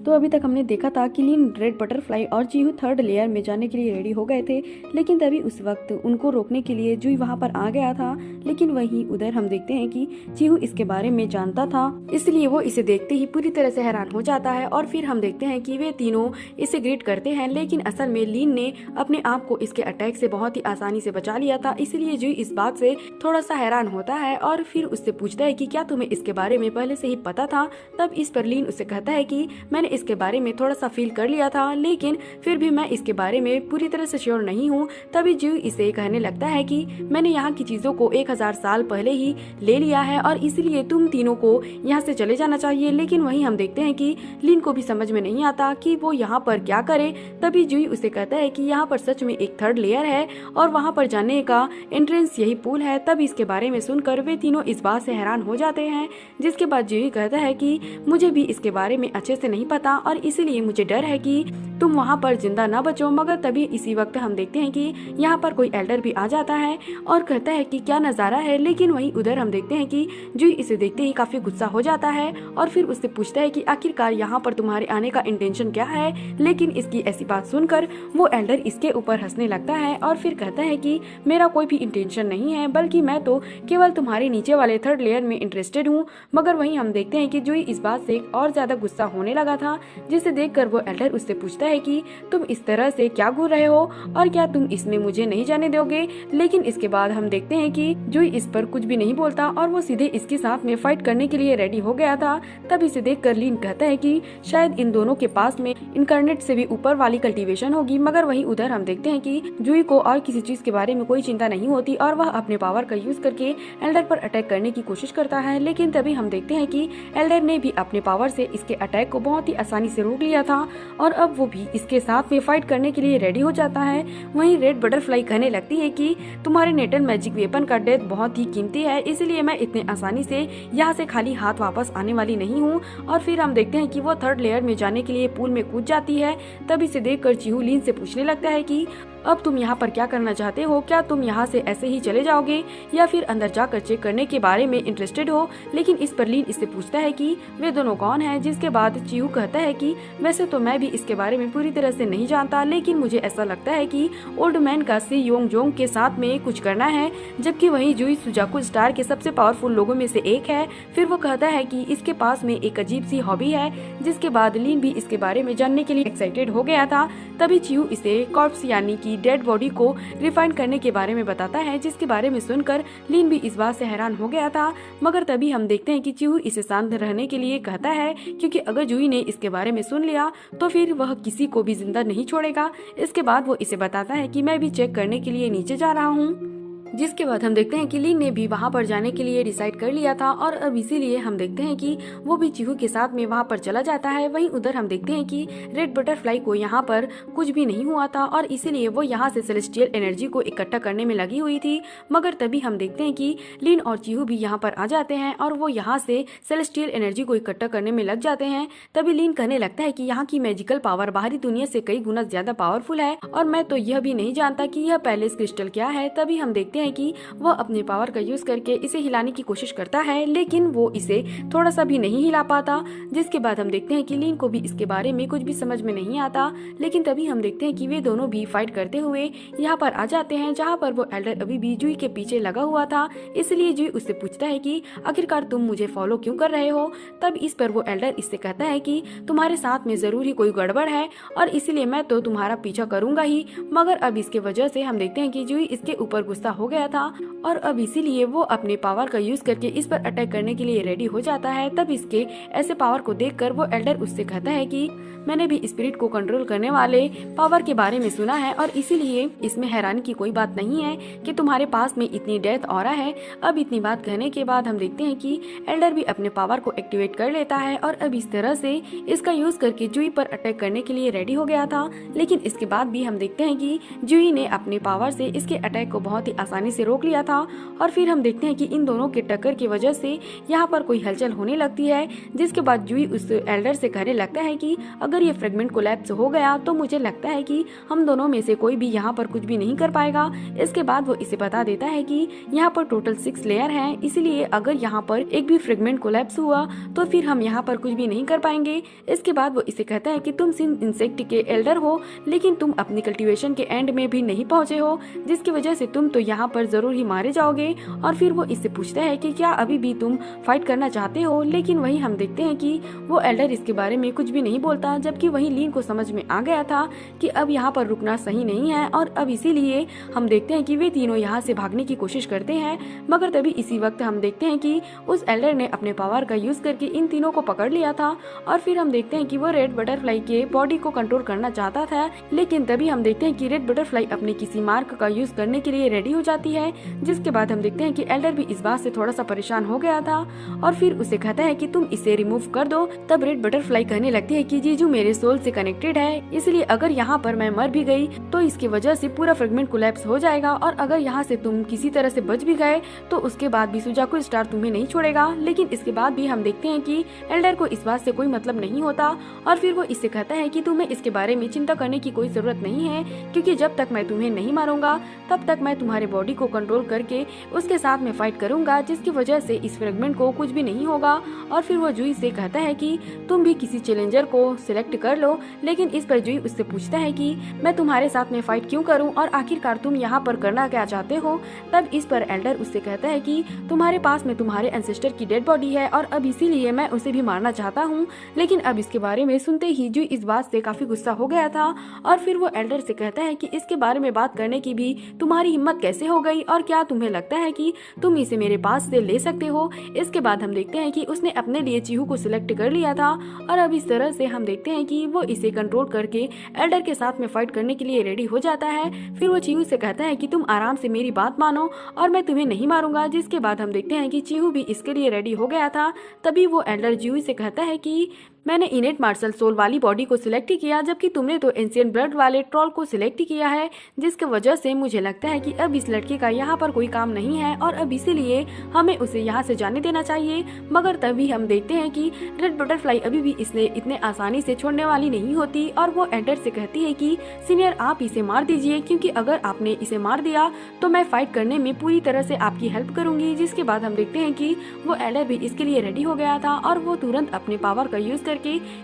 तो अभी तक हमने देखा था कि लीन रेड बटरफ्लाई और जीहू थर्ड लेयर में जाने के लिए रेडी हो गए थे, लेकिन तभी उस वक्त उनको रोकने के लिए जुई वहां पर आ गया था। लेकिन वहीं उधर हम देखते हैं कि जीहू इसके बारे में जानता था, इसलिए वो इसे देखते ही पूरी तरह से हैरान हो जाता है। और फिर हम देखते हैं कि वे तीनों इसे ग्रीट करते हैं, लेकिन असल में लीन ने अपने आप को इसके अटैक से बहुत ही आसानी से बचा लिया था। इसलिए जुई इस बात से थोड़ा सा हैरान होता है और फिर उससे पूछता है कि क्या तुम्हें इसके बारे में पहले से ही पता था। तब इस पर लीन उससे कहता है कि मैंने इसके बारे में थोड़ा सा फील कर लिया था, लेकिन फिर भी मैं इसके बारे में पूरी तरह से श्योर नहीं हूँ। तभी जुई इसे कहने लगता है कि मैंने यहाँ की चीजों को 1000 साल पहले ही ले लिया है और इसीलिए तुम तीनों को यहाँ से चले जाना चाहिए। लेकिन वहीं हम देखते हैं कि लीन को भी समझ में नहीं आता कि वो यहाँ पर क्या करे। तभी जुई उसे कहता है कि यहाँ पर सच में एक थर्ड लेयर है और वहाँ पर जाने का एंट्रेंस यही पुल है। तब इसके बारे में सुनकर वे तीनों इस बात से हैरान हो जाते हैं, जिसके बाद जुई कहता है कि मुझे भी इसके बारे में अच्छे से नहीं पता और इसीलिए मुझे डर है कि तुम वहाँ पर जिंदा न बचो। मगर तभी इसी वक्त हम देखते हैं कि यहाँ पर कोई एल्डर भी आ जाता है और कहता है कि क्या नजारा है। लेकिन वहीं उधर हम देखते हैं कि जुई इसे देखते ही काफी गुस्सा हो जाता है और फिर उससे पूछता है कि आखिरकार यहाँ पर तुम्हारे आने का इंटेंशन क्या है। लेकिन इसकी ऐसी बात सुनकर वो एल्डर इसके ऊपर हंसने लगता है और फिर कहता है कि मेरा कोई भी इंटेंशन नहीं है, बल्कि मैं तो केवल तुम्हारे नीचे वाले थर्ड लेयर में इंटरेस्टेड हूँ। मगर वहीं हम देखते हैं कि जुई इस बात से और ज्यादा गुस्सा होने लगा था, जिसे देखकर वो एल्डर उससे पूछता है कि तुम इस तरह से क्या घूर रहे हो और क्या तुम इसमें मुझे नहीं जाने दोगे। लेकिन इसके बाद हम देखते हैं कि जुई इस पर कुछ भी नहीं बोलता और वो सीधे इसके साथ में फाइट करने के लिए रेडी हो गया था। तब इसे देखकर लीन कहता है कि शायद इन दोनों के पास में इनकार्नेट से भी ऊपर वाली कल्टीवेशन होगी। मगर वहीं उधर हम देखते हैं कि जुई को और किसी चीज के बारे में कोई चिंता नहीं होती और वह अपने पावर का यूज करके एल्डर पर अटैक करने की कोशिश करता है। लेकिन तभी हम देखते हैं कि एल्डर ने भी अपने पावर से इसके अटैक को बहुत ही आसानी से रोक लिया था और अब वो भी इसके साथ में फाइट करने के लिए रेडी हो जाता है। वहीं रेड बटरफ्लाई कहने लगती है कि तुम्हारे नेटल मैजिक वेपन का डेथ बहुत ही कीमती है, इसलिए मैं इतने आसानी से यहाँ से खाली हाथ वापस आने वाली नहीं हूँ। और फिर हम देखते हैं कि वो थर्ड लेयर में जाने के लिए पूल में कूद जाती है। तब इसे देखकर जीहू लीन से पूछने लगता है कि अब तुम यहाँ पर क्या करना चाहते हो, क्या तुम यहाँ से ऐसे ही चले जाओगे या फिर अंदर जाकर चेक करने के बारे में इंटरेस्टेड हो। लेकिन इस पर लीन इससे पूछता है कि वे दोनों कौन हैं, जिसके बाद जीहू कहता है कि वैसे तो मैं भी इसके बारे में पूरी तरह से नहीं जानता, लेकिन मुझे ऐसा लगता है कि ओल्ड मैन का सी योंग जोंग के साथ में कुछ करना है, जबकि वही जुई सुजाकू स्टार के सबसे पावरफुल लोगों में से एक है। फिर वो कहता है कि इसके पास में एक अजीब सी हॉबी है, जिसके बाद लीन भी इसके बारे में जानने के लिए एक्साइटेड हो गया था। तभी जीहू इसे कॉर्प्स यानी कि डेड बॉडी को रिफाइन करने के बारे में बताता है, जिसके बारे में सुनकर लीन भी इस बात से हैरान हो गया था। मगर तभी हम देखते हैं कि जीहू इसे शांत रहने के लिए कहता है, क्योंकि अगर जुई ने इसके बारे में सुन लिया तो फिर वह किसी को भी जिंदा नहीं छोड़ेगा। इसके बाद वो इसे बताता है कि मैं भी चेक करने के लिए नीचे जा रहा हूँ। जिसके बाद हम देखते हैं कि लीन ने भी वहां पर जाने के लिए डिसाइड कर लिया था और अब इसीलिए हम देखते हैं कि वो भी जीहू के साथ में वहां पर चला जाता है। वहीं उधर हम देखते हैं कि रेड बटरफ्लाई को यहाँ पर कुछ भी नहीं हुआ था और इसीलिए वो यहाँ से सेलेस्टियल एनर्जी को इकट्ठा करने में लगी हुई थी। मगर तभी हम देखते हैं कि लीन और जीहू भी यहाँ पर आ जाते हैं और वो यहाँ से सेलेस्टियल एनर्जी को इकट्ठा करने में लग जाते हैं। तभी लीन कहने लगता है कि यहाँ की मैजिकल पावर बाहरी दुनिया से कई गुना ज्यादा पावरफुल है और मैं तो यह भी नहीं जानता कि यह पैलेस क्रिस्टल क्या है। तभी हम देखते हैं कि वह अपने पावर का यूज करके इसे हिलाने की कोशिश करता है, लेकिन वो इसे थोड़ा सा भी नहीं हिला पाता। जिसके बाद हम देखते हैं कि लीन को भी इसके बारे में कुछ भी समझ में नहीं आता। लेकिन तभी हम देखते हैं कि वे दोनों भी फाइट करते हुए यहाँ पर आ जाते हैं, जहाँ पर वो एल्डर अभी भी जुई के पीछे लगा हुआ था। इसलिए जुई उससे पूछता है कि आखिरकार तुम मुझे फॉलो क्यों कर रहे हो। तब इस पर वो एल्डर इससे कहता है कि तुम्हारे साथ में जरूर ही कोई गड़बड़ है और इसीलिए मैं तो तुम्हारा पीछा करूंगा ही। मगर अब इसके वजह से हम देखते हैं कि जुई इसके ऊपर गुस्सा हो गया था और अब इसीलिए वो अपने पावर का यूज करके इस पर अटैक करने के लिए रेडी हो जाता है। तब इसके ऐसे पावर को देखकर वो एल्डर उससे कहता है कि मैंने भी स्पिरिट को कंट्रोल करने वाले पावर के बारे में सुना है और इसीलिए इसमें हैरानी की कोई बात नहीं है कि तुम्हारे पास में इतनी डेथ ऑरा है। अब इतनी बात कहने के बाद हम देखते हैं कि एल्डर भी अपने पावर को एक्टिवेट कर लेता है और अब इस तरह से इसका यूज करके जुई पर अटैक करने के लिए रेडी हो गया था। लेकिन इसके बाद भी हम देखते हैं कि जुई ने अपने पावर से इसके अटैक को बहुत ही आसानी आसानी से रोक लिया था। और फिर हम देखते हैं कि इन दोनों के टक्कर की वजह से यहाँ पर कोई हलचल होने लगती है, जिसके बाद जूही उस एल्डर से कहने लगता है कि अगर ये फ्रेगमेंट कोलैप्स हो गया तो मुझे लगता है कि हम दोनों में से कोई भी यहाँ पर कुछ भी नहीं कर पाएगा। इसके बाद वो इसे बता देता है कि यहाँ पर टोटल 6 लेयर हैं, इसलिए अगर यहाँ पर एक भी फ्रेगमेंट कोलैप्स हुआ तो फिर हम यहाँ पर कुछ भी नहीं कर पाएंगे। इसके बाद वो इसे कहता है कि तुम सिर्फ इंसेक्ट के एल्डर हो, लेकिन तुम अपनी कल्टीवेशन के एंड में भी नहीं पहुंचे हो, जिसकी वजह से तुम तो यहाँ पर जरूर ही मारे जाओगे। और फिर वो इससे पूछता है कि क्या अभी भी तुम फाइट करना चाहते हो, लेकिन वही हम देखते हैं कि वो एल्डर इसके बारे में कुछ भी नहीं बोलता, जबकि वही लीन को समझ में आ गया था कि अब यहाँ पर रुकना सही नहीं है। और अब इसीलिए हम देखते हैं कि वे तीनों यहाँ से भागने की कोशिश करते हैं, मगर तभी इसी वक्त हम देखते हैं कि उस एल्डर ने अपने पावर का यूज करके इन तीनों को पकड़ लिया था। और फिर हम देखते हैं कि वो रेड बटरफ्लाई के बॉडी को कंट्रोल करना चाहता था, लेकिन तभी हम देखते हैं कि रेड बटरफ्लाई अपने किसी मार्क का यूज करने के लिए रेडी हो जाती है, जिसके बाद हम देखते हैं कि एल्डर भी इस बात से थोड़ा सा परेशान हो गया था और फिर उसे कहता है कि तुम इसे रिमूव कर दो। तब रेड बटरफ्लाई कहने लगती है कि जीजू मेरे सोल से कनेक्टेड है, इसलिए अगर यहाँ पर मैं मर भी गई तो इसकी वजह से पूरा फ्रेगमेंट कोलैप्स हो जाएगा, और अगर यहाँ से तुम किसी तरह से बच भी गए तो उसके बाद भी सुजाकु स्टार तुम्हें नहीं छोड़ेगा। लेकिन इसके बाद भी हम देखते हैं कि एल्डर को इस बात से कोई मतलब नहीं होता, और फिर वो इससे कहता है कि तुम्हें इसके बारे में चिंता करने की कोई जरूरत नहीं है, क्योंकि जब तक मैं तुम्हें नहीं मारूंगा तब तक मैं तुम्हारे बॉडी को कंट्रोल करके उसके साथ में फाइट करूंगा, जिसकी वजह से इस फ्रेगमेंट को कुछ भी नहीं होगा। और फिर वो जूही से कहता है कि तुम भी किसी चैलेंजर को सिलेक्ट कर लो, लेकिन इस पर जूही उससे पूछता है कि मैं तुम्हारे साथ में फाइट क्यों करूं और आखिरकार तुम यहाँ पर करना क्या चाहते हो। तब इस पर एल्डर उससे कहता है कि तुम्हारे पास में तुम्हारे एंसेस्टर की डेड बॉडी है और अब इसीलिए मैं उसे भी मारना चाहता हूँ। लेकिन अब इसके बारे में सुनते ही जूही इस बात से काफी गुस्सा हो गया था, और फिर वो एल्डर से कहता है कि इसके बारे में बात करने की भी तुम्हारी हिम्मत कैसे हो गई, और क्या तुम्हें लगता है कि तुम इसे मेरे पास से ले सकते हो। इसके बाद हम देखते हैं कि उसने अपने लिए चीहू को सिलेक्ट कर लिया था, और अब इस तरह से हम देखते हैं कि वो इसे कंट्रोल करके एल्डर के साथ में फाइट करने के लिए रेडी हो जाता है। फिर वो चीहू से कहता है कि तुम आराम से मेरी बात मानो और मैं तुम्हें नहीं मारूंगा, जिसके बाद हम देखते हैं कि चीहू भी इसके लिए रेडी हो गया था। तभी वो एल्डर जूही से कहता है कि मैंने इनेट मार्शल सोल वाली बॉडी को सिलेक्ट ही किया, जबकि तुमने तो एंशिएंट ब्लड वाले ट्रॉल को सिलेक्ट ही किया है, जिसकी वजह से मुझे लगता है कि अब इस लड़के का यहाँ पर कोई काम नहीं है और अब इसीलिए हमें उसे यहाँ से जाने देना चाहिए। मगर तभी हम देखते हैं कि रेड बटरफ्लाई अभी भी इसे इतने आसानी से छोड़ने वाली नहीं होती, और वो एल्डर से कहती है कि सीनियर आप इसे मार दीजिए, क्योंकि अगर आपने इसे मार दिया तो मैं फाइट करने में पूरी तरह से आपकी हेल्प करूंगी। जिसके बाद हम देखते हैं कि वो एल्डर भी इसके लिए रेडी हो गया था, और वो तुरंत अपने पावर का यूज करके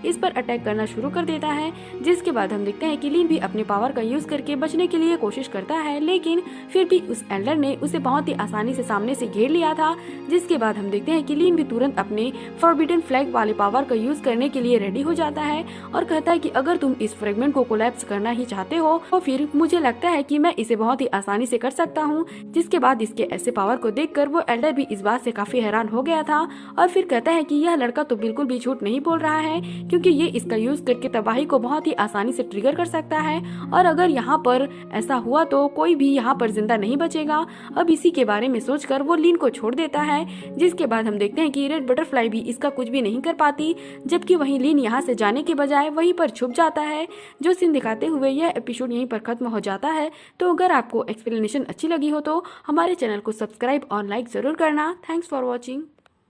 इस पर अटैक करना शुरू कर देता है। जिसके बाद हम देखते हैं कि लीन भी अपने पावर का यूज करके बचने के लिए कोशिश करता है, लेकिन फिर भी उस एल्डर ने उसे बहुत ही आसानी से सामने से घेर लिया था। जिसके बाद हम देखते हैं कि लीन भी तुरंत अपने फॉरबिडन फ्लैग वाले पावर का यूज करने के लिए रेडी हो जाता है और कहता है कि अगर तुम इस फ्रेगमेंट को कोलैप्स करना ही चाहते हो तो फिर मुझे लगता है कि मैं इसे बहुत ही आसानी से कर सकता हूँ। जिसके बाद इसके ऐसे पावर को देखकर वो एल्डर भी इस बात से काफी हैरान हो गया था, और फिर कहता है कि यह लड़का तो बिल्कुल भी झूठ नहीं बोल रहा है, क्योंकि ये इसका यूज करके तबाही को बहुत ही आसानी से ट्रिगर कर सकता है, और अगर यहाँ पर ऐसा हुआ तो कोई भी यहाँ पर जिंदा नहीं बचेगा। अब इसी के बारे में सोचकर वो लीन को छोड़ देता है। जिसके बाद हम देखते हैं कि रेड बटरफ्लाई भी इसका कुछ भी नहीं कर पाती, जबकि वही लीन यहाँ से जाने के बजाय वहीं पर छुप जाता है। जो सीन दिखाते हुए यह एपिसोड यहीं पर खत्म हो जाता है। तो अगर आपको एक्सप्लेनेशन अच्छी लगी हो तो हमारे चैनल को सब्सक्राइब और लाइक जरूर करना। Thanks for watching.